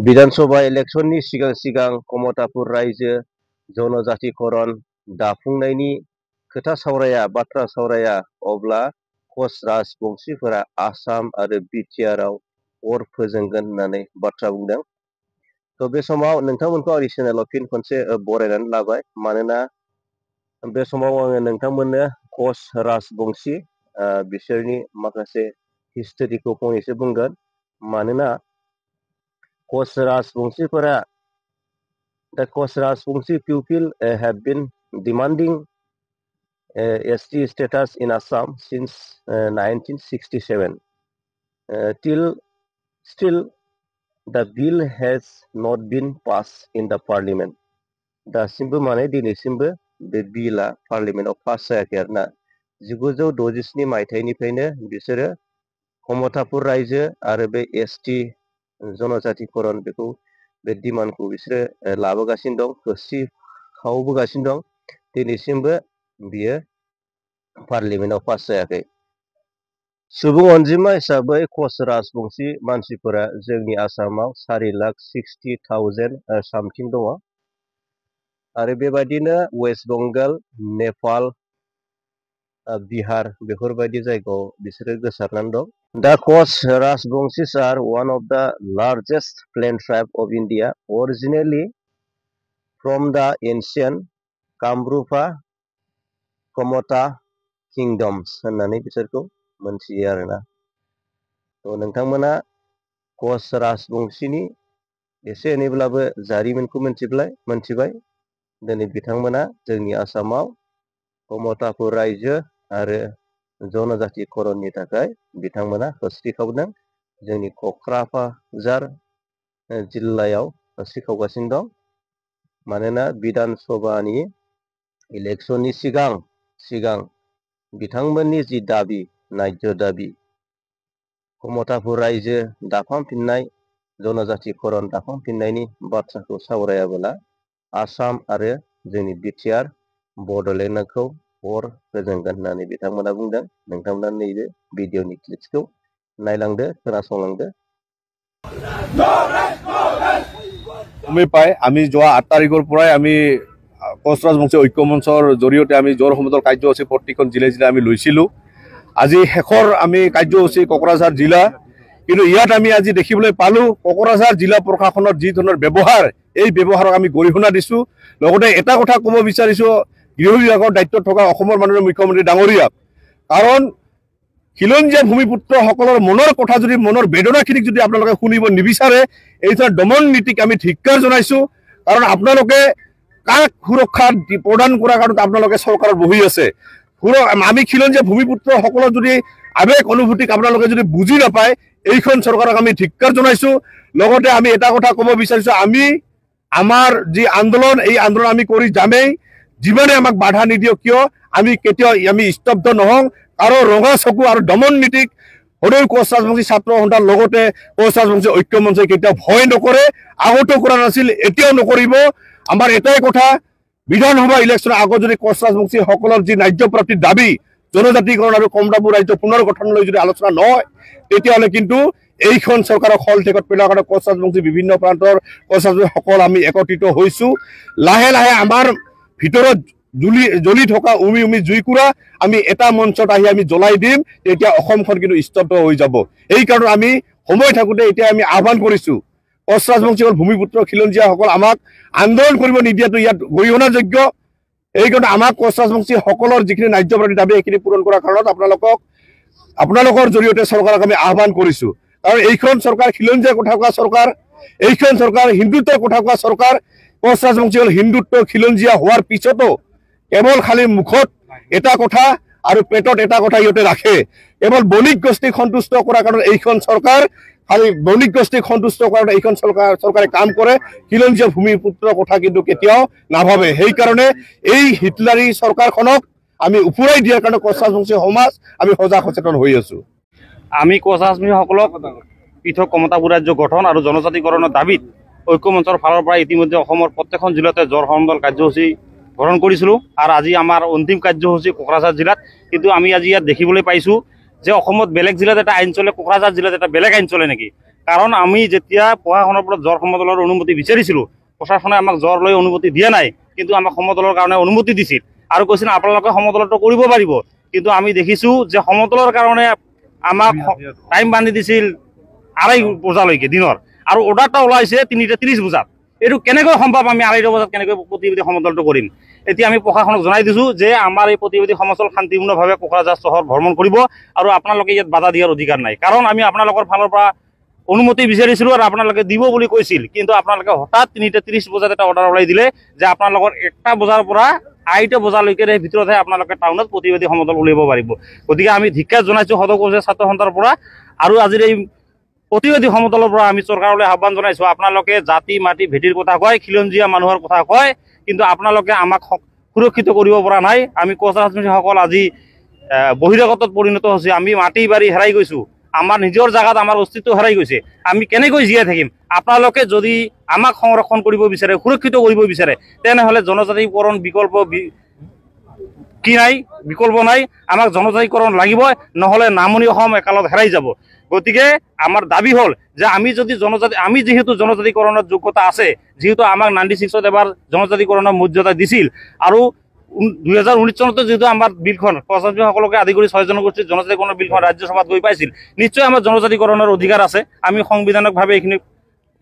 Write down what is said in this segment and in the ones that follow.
विधानसभा इलेक्शननि सिगां सिगां कमतापुर रायजो जनजातिकरण दाफुंनायनि खोथा सावराया बाथ्रा सावराया अब्ला कच राजबंशीफोरा आसाम आरो बिटिआरआव अर फोजोंगोन होननानै बाथ्रा बुंदों। थ' बे समाव नोंथांमोनखौ आंनि चेनेलाव फिन खनसे बरायनानै लाबाय, मानोना बे समाव आङो नोंथांमोननो कच राजबंशी बिसोरनि माखासे हिस्टरिखौ फंनैसो बुंगोन। मानोना कच राजबंशीफोरा the Koch Rajbongshi people have been demanding ST status in Assam since 1967. Still, the bill has not been passed in the parliament. दासिमबो माने दिनैसिमबो बे बिलआ पार्लिमेन्टआव पास जायाखै आरोना। 1967 मायथाइनिफ्रायनो बिसोरो कमतापुर रायजो आरो बे ST जनजातिकरण बेखौ बे डिमान्डखौ बिसोरो लाबोगासिनो दं, होसिखावबोगासिनो दं। दिनैसिमबो बियो पार्लिमेन्टआव पास जायाखै। सुबुं अनजिमा हिसाबै कच राजबंशी मानसिफोरा जोंनि आसामाव 4,60,000 सामथिं दङ। आरो बेबायदिनो वेस्ट बेंगल, नेपाल, बिहार बेफोरबायदि जायगायाव बिसोरो गोसारनानै दं। The Koch Rajbongshis are one of the largest clan tribe of India, originally from the ancient Kamrupa Komata kingdoms होननानै बिसोरखौ मोनथियो आरोना। थ' नोंथांमोना कच राजबंशीनि एसे एनैब्लाबो जारिमिनखौ मोनथिबाय। दिनै बिथांमोना जोंनि आसामाव कमतापुर रायजो आरो जनजातिकरणनि थाखाय बिथांमोना होस्रिखावदों। जोंनि क'क्राझार जिल्लायाव होस्रिखावगासिनो दं। मानोना विधानसभानि इलेक्शननि सिगां बिथांमोननि जि दाबि, न्याय्य दाबि, कमतापुर रायजो दाफामफिननाय, जनजातिकरण दाफामफिननायनि बाथ्राखौ सावरायाबोला आसाम आरो जोंनि बिटिआर बड'लेण्डखौ अर फोजोंगोन होननानै बिथांमोना बुंदों। नोंथांमोना नैबे भिडिअनि क्लिप्सखौ नायलांदो, खोनासंलांदो। আমি যোৱা 8 তাৰিখৰ পৰাই আমি কচ ৰাজবংশী ঐক্য মঞ্চৰ জৰিয়তে আমি জ্বৰ সমদল কাৰ্যসূচী প্ৰতিখন জিলাই আমি লৈছিলোঁ। আজি শেষৰ আমি কাৰ্যসূচী কোকৰাঝাৰ জিলা, কিন্তু ইয়াত আমি আজি দেখিবলৈ পালোঁ কোকৰাঝাৰ জিলা প্ৰশাসনৰ যি ধৰণৰ ব্যৱহাৰ, এই ব্যৱহাৰক আমি গৰিহণা দিছোঁ। লগতে এটা কথা ক'ব বিচাৰিছোঁ গৃহ বিভাগৰ দায়িত্বত থকা অসমৰ মাননীয় মুখ্যমন্ত্ৰী ডাঙৰীয়াক, কাৰণ খিলঞ্জীয়া ভূমিপুত্ৰসকলৰ মনৰ কথা যদি, মনৰ বেদনাখিনিক যদি আপোনালোকে শুনিব নিবিচাৰে, এই ধৰণৰ দমন নীতিক আমি ধিক্কাৰ জনাইছোঁ। কাৰণ আপোনালোকে কাক সুৰক্ষা প্ৰদান কৰাৰ কাৰণত আপোনালোকে চৰকাৰত বহি আছে। আমি খিলঞ্জীয়া ভূমিপুত্ৰসকলৰ যদি আৱেগ অনুভূতিক আপোনালোকে যদি বুজি নাপায়, এইখন চৰকাৰক আমি ধিক্কাৰ জনাইছোঁ। লগতে আমি এটা কথা ক'ব বিচাৰিছোঁ, আমি আমাৰ যি আন্দোলন, এই আন্দোলন আমি কৰি যামেই। যিমানে আমাক বাধা নিদিয়ক কিয়, আমি কেতিয়াও স্তব্ধ নহওঁ। আৰু ৰঙা চকু আৰু দমন নীতিক সদৌ কোচ ৰাজবংশী ছাত্ৰ সন্থাৰ লগতে কোচ ৰাজবংশী ঐক্য মঞ্চই কেতিয়াও ভয় নকৰে, আগতো কৰা নাছিল, এতিয়াও নকৰিব। আমাৰ এটাই কথা, বিধানসভা ইলেকশ্যনৰ আগত যদি কোচ ৰাজবংশীসকলৰ যি ন্যায্য প্ৰাপ্তিৰ দাবী, জনজাতিকৰণ আৰু কমতাপুৰ ৰাজ্য পুনৰ গঠনলৈ যদি আলোচনা নহয়, তেতিয়াহ'লে কিন্তু এইখন চৰকাৰক হল ঠেকত পেলোৱাৰ কাৰণে কোচ ৰাজবংশী বিভিন্ন প্ৰান্তৰ কোচ ৰাজবংশীসকল আমি একত্ৰিত হৈছোঁ। লাহে লাহে আমাৰ ভিতৰত জ্বলি থকা উমি জুইকুৰা আমি এটা মঞ্চত আহি আমি জ্বলাই দিম, তেতিয়া অসমখন কিন্তু স্তব্ধ হৈ যাব। এই কাৰণত আমি সময় থাকোঁতে এতিয়া আমি আহ্বান কৰিছোঁ, কোচ ৰাজবংশীসকল ভূমিপুত্ৰ খিলঞ্জীয়াসকল আমাক আন্দোলন কৰিব নিদিয়াটো ইয়াত গৰিহণাযোগ্য। এই কাৰণত আমাক কোচ ৰাজবংশীসকলৰ যিখিনি ন্যায্য প্ৰাপ্তিৰ দাবী, এইখিনি পূৰণ কৰাৰ কাৰণত আপোনালোকৰ জৰিয়তে চৰকাৰক আমি আহ্বান কৰিছোঁ। কাৰণ এইখন চৰকাৰ খিলঞ্জীয়াৰ কথা কোৱা চৰকাৰ, এইখন চৰকাৰ হিন্দুত্বৰ কথা কোৱা চৰকাৰ। কোচ ৰাজবংশী হ'ল হিন্দুত্ব খিলঞ্জীয়া হোৱাৰ পিছতো কেৱল খালি মুখত এটা কথা আৰু পেটত এটা কথা ইহঁতে ৰাখে। কেৱল বণিক গোষ্ঠীক সন্তুষ্ট কৰাৰ কাৰণে এইখন চৰকাৰ, খালি বণিক গোষ্ঠীক সন্তুষ্ট কৰাৰ এইখন চৰকাৰে কাম কৰে, খিলঞ্জীয়া ভূমিপুত্ৰৰ কথা কিন্তু কেতিয়াও নাভাবে। সেইকাৰণে এই হিটলাৰী চৰকাৰখনক আমি উফুৰাই দিয়াৰ কাৰণে কোচ ৰাজবংশী সমাজ আমি সজাগ সচেতন হৈ আছোঁ। আমি কোচ ৰাজবংশীসকলক পৃথক কমতাপুৰ ৰাজ্য গঠন আৰু জনজাতিকৰণৰ দাবীত ঐক্য মঞ্চৰ ফালৰ পৰা ইতিমধ্যে অসমৰ প্ৰত্যেকখন জিলাতে জ্বৰ সমদল কাৰ্যসূচী গ্ৰহণ কৰিছিলোঁ। আৰু আজি আমাৰ অন্তিম কাৰ্যসূচী কোকৰাঝাৰ জিলাত। কিন্তু আমি আজি ইয়াত দেখিবলৈ পাইছোঁ যে অসমত বেলেগ জিলাত এটা আইন চলে, কোকৰাঝাৰ জিলাত এটা বেলেগ আইন চলে নেকি? কাৰণ আমি যেতিয়া প্ৰশাসনৰ পৰা জ্বৰ সমদলৰ অনুমতি বিচাৰিছিলোঁ, প্ৰশাসনে আমাক জ্বৰ লৈ অনুমতি দিয়া নাই, কিন্তু আমাক সমদলৰ কাৰণে অনুমতি দিছিল আৰু কৈছিল আপোনালোকে সমদলটো কৰিব পাৰিব। কিন্তু আমি দেখিছোঁ যে সমদলৰ কাৰণে আমাক টাইম বান্ধি দিছিল 2:30 বজালৈকে দিনৰ, আৰু অৰ্ডাৰটা ওলাইছে 3:30 বজাত। এইটো কেনেকৈ সম্ভৱ? আমি 2:30 বজাত কেনেকৈ প্ৰতিবাদী সমদলটো কৰিম? এতিয়া আমি প্ৰশাসনক জনাই দিছোঁ যে আমাৰ এই প্ৰতিবাদী সমদল শান্তিপূৰ্ণভাৱে কোকৰাঝাৰ চহৰ ভ্ৰমণ কৰিব আৰু আপোনালোকে ইয়াত বাধা দিয়াৰ অধিকাৰ নাই। কাৰণ আমি আপোনালোকৰ ফালৰ পৰা অনুমতি বিচাৰিছিলোঁ আৰু আপোনালোকে দিব বুলি কৈছিল, কিন্তু আপোনালোকে হঠাৎ 3:30 বজাত এটা অৰ্ডাৰ ওলাই দিলে যে আপোনালোকৰ 1টা বজাৰ পৰা 2:30 বজালৈকে ভিতৰতহে আপোনালোকে টাউনত প্ৰতিবাদী সমদল উলিয়াব পাৰিব। গতিকে আমি ধিক্কাৰ জনাইছোঁ সদৌ ছাত্ৰ সন্থাৰ পৰা, আৰু আজিৰ এই প্ৰতিবাদী সমদলৰ পৰা আমি চৰকাৰলৈ আহ্বান জনাইছোঁ, আপোনালোকে জাতি মাটি ভেটিৰ কথা কয়, খিলঞ্জীয়া মানুহৰ কথা কয়, কিন্তু আপোনালোকে আমাক সুৰক্ষিত কৰিব পৰা নাই। আমি কোচ ৰাজবংশীসকল আজি বহিৰাগতত পৰিণত হৈছে। আমি মাটি বাৰী হেৰাই গৈছোঁ, আমাৰ নিজৰ জাগাত আমাৰ অস্তিত্ব হেৰাই গৈছে। আমি কেনেকৈ জীয়াই থাকিম? আপোনালোকে যদি আমাক সংৰক্ষণ কৰিব বিচাৰে, সুৰক্ষিত কৰিব বিচাৰে, তেনেহ'লে জনজাতিকৰণ বিকল্প নাই। আমাক জনজাতিকৰণ লাগিবই, নহ'লে নামনি অসম একালত হেৰাই যাব। গতিকে আমাৰ দাবী হ'ল যে আমি যিহেতু জনজাতিকৰণৰ যোগ্যতা আছে, যিহেতু আমাক 96ত এবাৰ জনজাতিকৰণৰ মৰ্যাদা দিছিল, আৰু 2019 চনতে যিহেতু আমাৰ বিলখন সকলোকে আদি কৰি 6 জনগোষ্ঠীৰ জনজাতিকৰণৰ বিলখন ৰাজ্যসভাত গৈ পাইছিল, নিশ্চয় আমাৰ জনজাতিকৰণৰ অধিকাৰ আছে, আমি সংবিধানিকভাৱে এইখিনি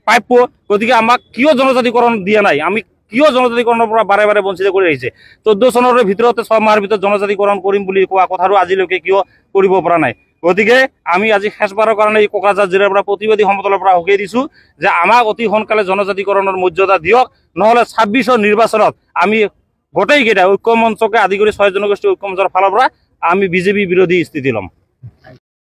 প্ৰাপ্য। গতিকে আমাক কিয় জনজাতিকৰণ দিয়া নাই? আমি কিয় জনজাতিকৰণৰ পৰা বাৰে বাৰে বঞ্চিত কৰি আহিছে? 14 চনৰ ভিতৰতে 6 মাহৰ ভিতৰত জনজাতিকৰণ কৰিম বুলি কোৱা কথাটো আজিলৈকে কিয় কৰিব পৰা নাই? গতিকে আমি আজি শেষবাৰৰ কাৰণে এই কোকৰাঝাৰ জিলাৰ পৰা প্ৰতিবাদী সমদলৰ পৰা সকীয়াই দিছোঁ যে আমাক অতি সোনকালে জনজাতিকৰণৰ মৰ্যাদা দিয়ক, নহ'লে 26ৰ নিৰ্বাচনত আমি গোটেইকেইটা ঐক্য মঞ্চকে আদি কৰি 6 জনগোষ্ঠী ঐক্য মঞ্চৰ ফালৰ পৰা আমি বিজেপি বিৰোধী স্থিতি ল'ম।